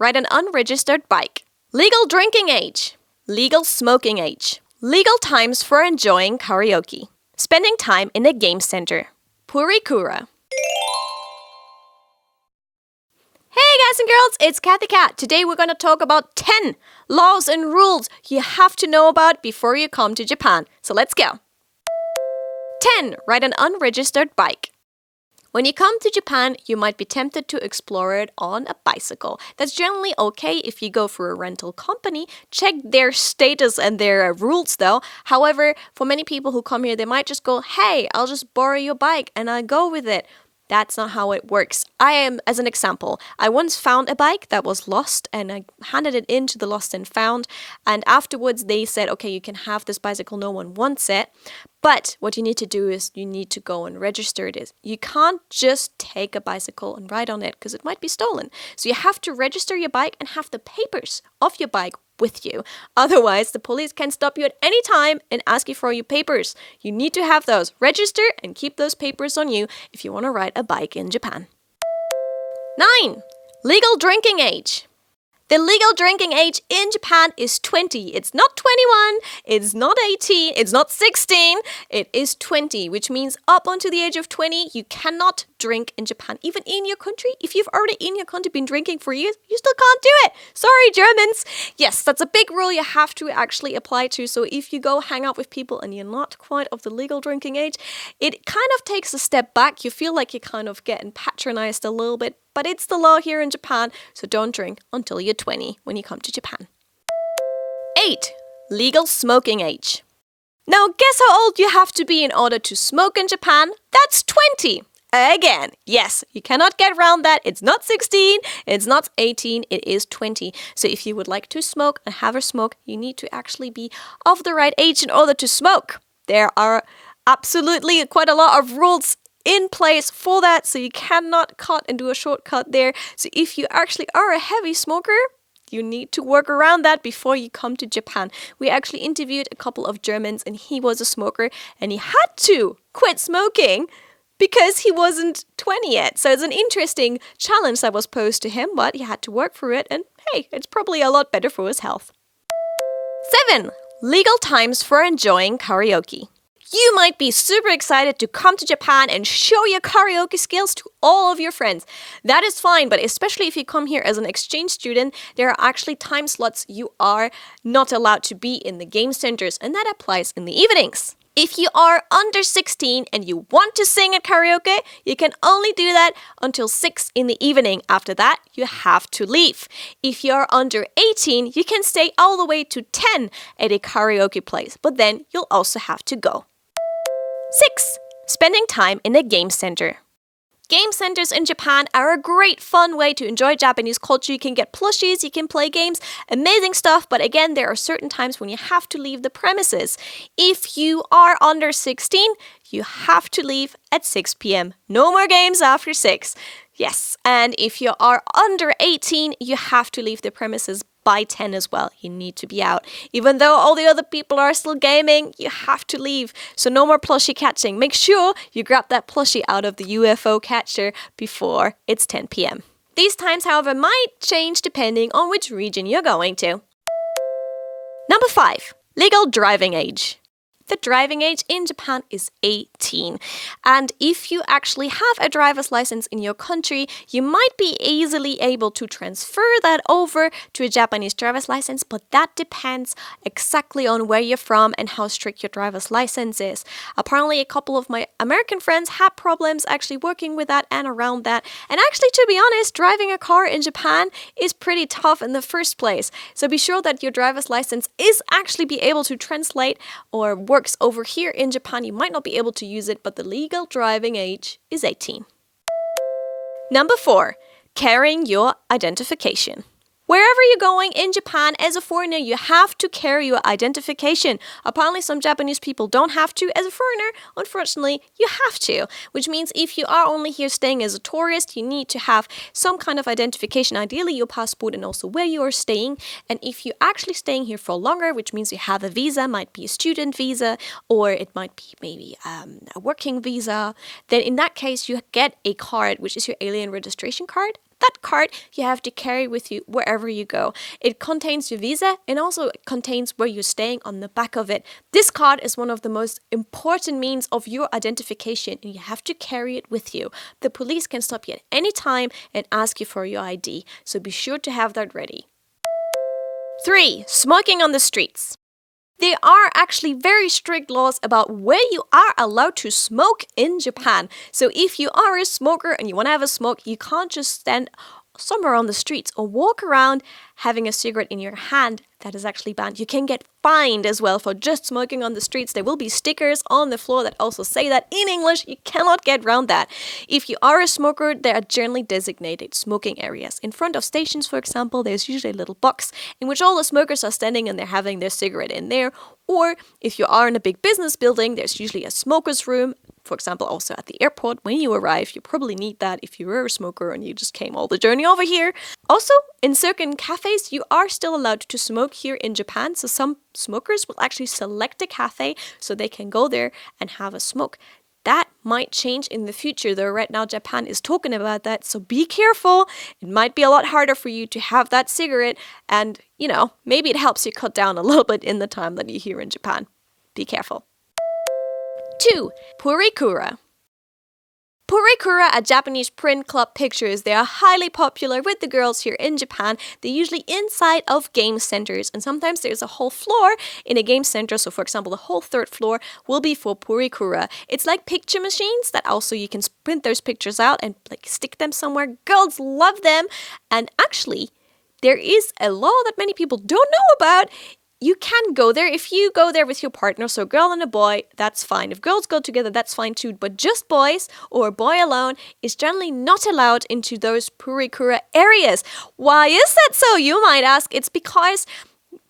ride an unregistered bike. Legal drinking age. Legal smoking age. Legal times for enjoying karaoke. Spending time in a game center. Purikura. Hey guys and girls, it's Cathy Cat. Today we're going to talk about 10 laws and rules you have to know about before you come to Japan. So let's go. 10. Ride an unregistered bike. When you come to Japan, you might be tempted to explore it on a bicycle. That's generally okay if you go for a rental company. Check their status and their rules though. However, for many people who come here, they might just go, hey, I'll just borrow your bike and I'll go with it. That's not how it works. As an example, I once found a bike that was lost and I handed it in to the lost and found. And afterwards they said, okay, you can have this bicycle, no one wants it. But what you need to do is you need to go and register it. You can't just take a bicycle and ride on it because it might be stolen. So you have to register your bike and have the papers of your bike with you. Otherwise, the police can stop you at any time and ask you for your papers. You need to have those. Register and keep those papers on you if you want to ride a bike in Japan. 9. Legal drinking age. The legal drinking age in Japan is 20. It's not 21, it's not 18, it's not 16, it is 20, which means up until the age of 20, you cannot drink in Japan. Even in your country, if you've already in your country been drinking for years, you still can't do it. Sorry, Germans. Yes, that's a big rule you have to actually apply to. So if you go hang out with people and you're not quite of the legal drinking age, it kind of takes a step back. You feel like you're kind of getting patronized a little bit. But it's the law here in Japan, so don't drink until you're 20 when you come to Japan. 8. Legal smoking age. Now, guess how old you have to be in order to smoke in Japan? That's 20. Again, yes, you cannot get around that. It's not 16, it's not 18, it is 20. So if you would like to smoke and have a smoke, you need to actually be of the right age in order to smoke. There are absolutely quite a lot of rules in place for that, so you cannot cut and do a shortcut there. So if you actually are a heavy smoker, you need to work around that before you come to Japan. We actually interviewed a couple of Germans and he was a smoker and he had to quit smoking because he wasn't 20 yet. So it's an interesting challenge that was posed to him, but he had to work through it and hey, it's probably a lot better for his health. 7. Legal times for enjoying karaoke. You might be super excited to come to Japan and show your karaoke skills to all of your friends. That is fine, but especially if you come here as an exchange student, there are actually time slots you are not allowed to be in the game centers, and that applies in the evenings. If you are under 16 and you want to sing at karaoke, you can only do that until 6 in the evening. After that, you have to leave. If you are under 18, you can stay all the way to 10 at a karaoke place, but then you'll also have to go. 6. Spending time in a game center. Game centers in Japan are a great fun way to enjoy Japanese culture. You can get plushies, you can play games, amazing stuff, but again, there are certain times when you have to leave the premises. If you are under 16, you have to leave at 6 p.m. No more games after 6. Yes, and if you are under 18, you have to leave the premises by 10 as well. You need to be out. Even though all the other people are still gaming, you have to leave. So no more plushie catching. Make sure you grab that plushie out of the UFO catcher before it's 10 p.m. These times, however, might change depending on which region you're going to. Number 5. Legal driving age. The driving age in Japan is 18. And if you actually have a driver's license in your country, you might be easily able to transfer that over to a Japanese driver's license, but that depends exactly on where you're from and how strict your driver's license is. Apparently, a couple of my American friends had problems actually working with that and around that. And actually, to be honest, driving a car in Japan is pretty tough in the first place. So be sure that your driver's license is actually be able to translate or works over here in Japan. You might not be able to use it, but the legal driving age is 18. Number 4, carrying your identification. Wherever you're going in Japan as a foreigner, you have to carry your identification. Apparently, some Japanese people don't have to. As a foreigner, unfortunately, you have to. Which means if you are only here staying as a tourist, you need to have some kind of identification, ideally your passport and also where you are staying. And if you're actually staying here for longer, which means you have a visa, might be a student visa, or it might be maybe a working visa, then in that case, you get a card, which is your alien registration card. that card you have to carry with you wherever you go. It contains your visa and also it contains where you're staying on the back of it. This card is one of the most important means of your identification and you have to carry it with you. The police can stop you at any time and ask you for your ID, so be sure to have that ready. 3. Smoking on the streets. There are actually very strict laws about where you are allowed to smoke in Japan. So if you are a smoker and you want to have a smoke, you can't just stand somewhere on the streets or walk around having a cigarette in your hand. That is actually banned. You can get fined as well for just smoking on the streets. There will be stickers on the floor that also say that in English. You cannot get around that. If you are a smoker, there are generally designated smoking areas. In front of stations, for example, there's usually a little box in which all the smokers are standing and they're having their cigarette in there. Or if you are in a big business building, there's usually a smoker's room. For example, also at the airport, when you arrive, you probably need that if you were a smoker and you just came all the journey over here. Also, in certain cafes, you are still allowed to smoke here in Japan. So some smokers will actually select a cafe so they can go there and have a smoke. That might change in the future, though right now Japan is talking about that, so be careful. It might be a lot harder for you to have that cigarette and, maybe it helps you cut down a little bit in the time that you're here in Japan. Be careful. 2. Purikura. Purikura are Japanese print club pictures. They are highly popular with the girls here in Japan. They're usually inside of game centers, and sometimes there's a whole floor in a game center. So for example, the whole 3rd floor will be for Purikura. It's like picture machines that also you can print those pictures out and stick them somewhere. Girls love them. And actually, there is a law that many people don't know about. You can go there if you go there with your partner, so a girl and a boy, that's fine. If girls go together, that's fine too, but just boys or a boy alone is generally not allowed into those Purikura areas. Why is that so, you might ask? It's because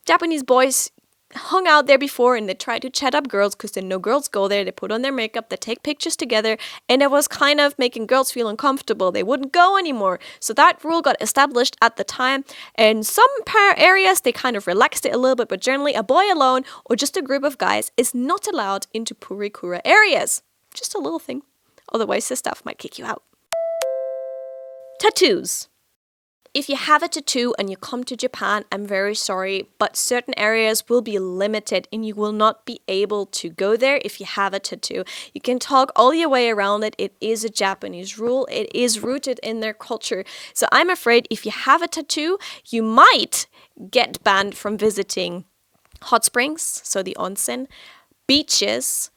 Japanese boys hung out there before and they tried to chat up girls because they know girls go there, they put on their makeup, they take pictures together, and it was kind of making girls feel uncomfortable. They wouldn't go anymore. So that rule got established at the time. And some areas, they kind of relaxed it a little bit, but generally a boy alone or just a group of guys is not allowed into Purikura areas. Just a little thing. Otherwise, the staff might kick you out. Tattoos. If you have a tattoo and you come to Japan, I'm very sorry, but certain areas will be limited and you will not be able to go there if you have a tattoo. You can talk all your way around it. It is a Japanese rule. It is rooted in their culture. So I'm afraid if you have a tattoo, you might get banned from visiting hot springs, so the onsen, beaches,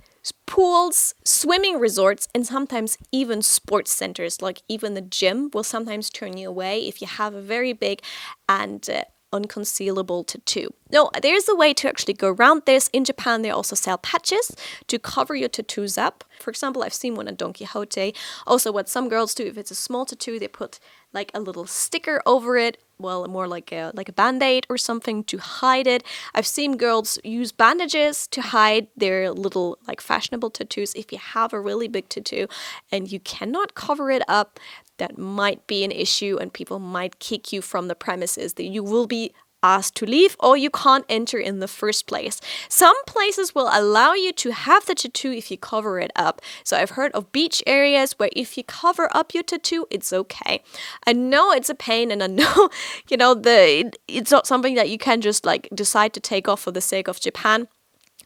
pools, swimming resorts, and sometimes even sports centers, like even the gym will sometimes turn you away if you have a very big and unconcealable tattoo. No, there's a way to actually go around this. In Japan, they also sell patches to cover your tattoos up. For example, I've seen one at Don Quixote. Also, what some girls do, if it's a small tattoo, they put like a little sticker over it. Well, more like a band-aid or something to hide it. I've seen girls use bandages to hide their little fashionable tattoos. If you have a really big tattoo and you cannot cover it up, that might be an issue and people might kick you from the premises. That you will be asked to leave or you can't enter in the first place. Some places will allow you to have the tattoo if you cover it up. So I've heard of beach areas where if you cover up your tattoo, it's okay. I know it's a pain and I know, it's not something that you can just decide to take off for the sake of Japan.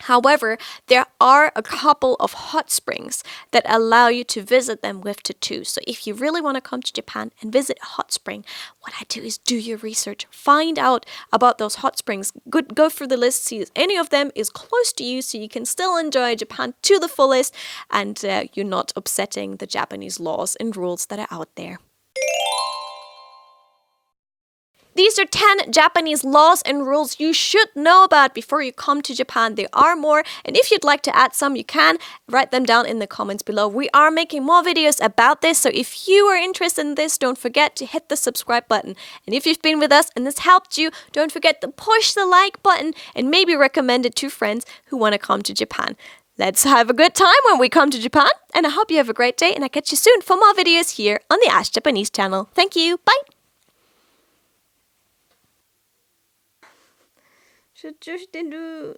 However, there are a couple of hot springs that allow you to visit them with tattoos. So if you really want to come to Japan and visit a hot spring, what I do is do your research. Find out about those hot springs. Go through the list, see if any of them is close to you so you can still enjoy Japan to the fullest and you're not upsetting the Japanese laws and rules that are out there. These are 10 Japanese laws and rules you should know about before you come to Japan. There are more, and if you'd like to add some, you can write them down in the comments below. We are making more videos about this, so if you are interested in this, don't forget to hit the subscribe button. And if you've been with us and this helped you, don't forget to push the like button and maybe recommend it to friends who want to come to Japan. Let's have a good time when we come to Japan, and I hope you have a great day, and I'll catch you soon for more videos here on the Ask Japanese channel. Thank you, bye! Shut just do.